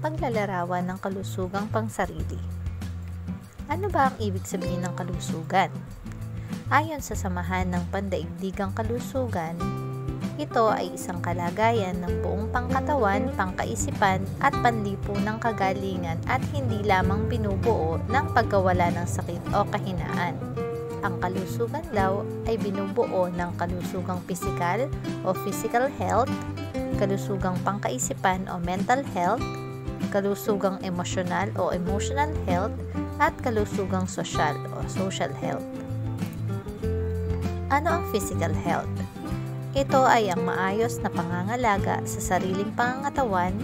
paglalarawan ng kalusugang pangsarili. Ano ba ang ibig sabihin ng kalusugan? Ayon sa Samahan ng Pandaigdigang Kalusugan, ito ay isang kalagayan ng buong pangkatawan, pangkaisipan at panlipunang kagalingan at hindi lamang binubuo ng pagkawala ng sakit o kahinaan. Ang kalusugan daw ay binubuo ng kalusugang pisikal o physical health, kalusugang pangkaisipan o mental health, kalusugang emosyonal o emotional health, at kalusugang sosyal o social health. Ano ang physical health? Ito ay ang maayos na pangangalaga sa sariling pangangatawan,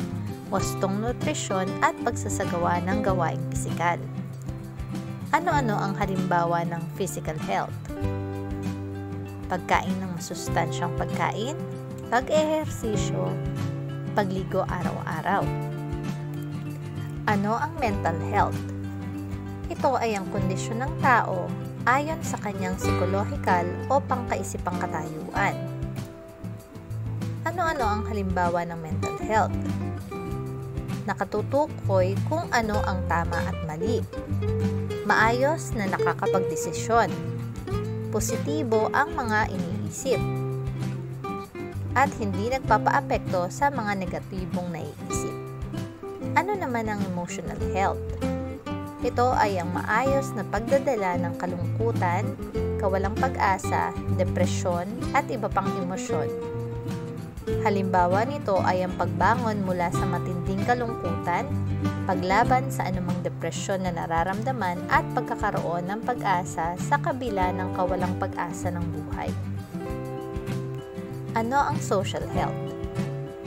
wastong nutrisyon at pagsasagawa ng gawaing pisikal. Ano-ano ang halimbawa ng physical health? Pagkain ng masustansyang pagkain, pag-ehersisyo, pagligo araw-araw. Ano ang mental health? Ito ay ang kondisyon ng tao ayon sa kanyang psikolohikal o pangkaisipang katayuan. Ano-ano ang halimbawa ng mental health? Nakatutukoy kung ano ang tama at mali. Maayos na nakakapagdesisyon. Positibo ang mga iniisip. At hindi nagpapaapekto sa mga negatibong naiisip. Ano naman ang emotional health? Ito ay ang maayos na pagdadala ng kalungkutan, kawalang pag-asa, depresyon at iba pang emosyon. Halimbawa nito ay ang pagbangon mula sa matinding kalungkutan, paglaban sa anumang depresyon na nararamdaman at pagkakaroon ng pag-asa sa kabila ng kawalang pag-asa ng buhay. Ano ang social health?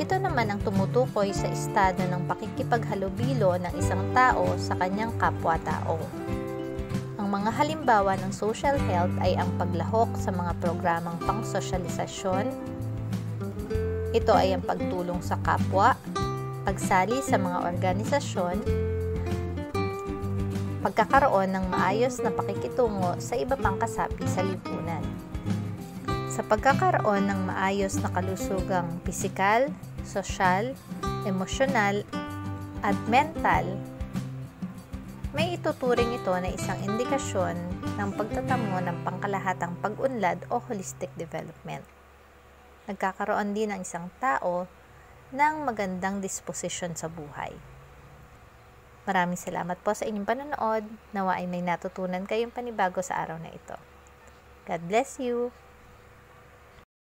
Ito naman ang tumutukoy sa estado ng pakikipaghalubilo ng isang tao sa kanyang kapwa-tao. Ang mga halimbawa ng social health ay ang paglahok sa mga programang pangsosyalisasyon. Ito ay ang pagtulong sa kapwa, pagsali sa mga organisasyon, pagkakaroon ng maayos na pakikitungo sa iba pang kasapi sa lipunan. Sa pagkakaroon ng maayos na kalusugang pisikal, sosyal, emosyonal, at mental, may ituturing ito na isang indikasyon ng pagtatamo ng pangkalahatang pag-unlad o holistic development. Nagkakaroon din ang isang tao ng magandang disposisyon sa buhay. Maraming salamat po sa inyong panonood. Nawa ay may natutunan kayong panibago sa araw na ito. God bless you!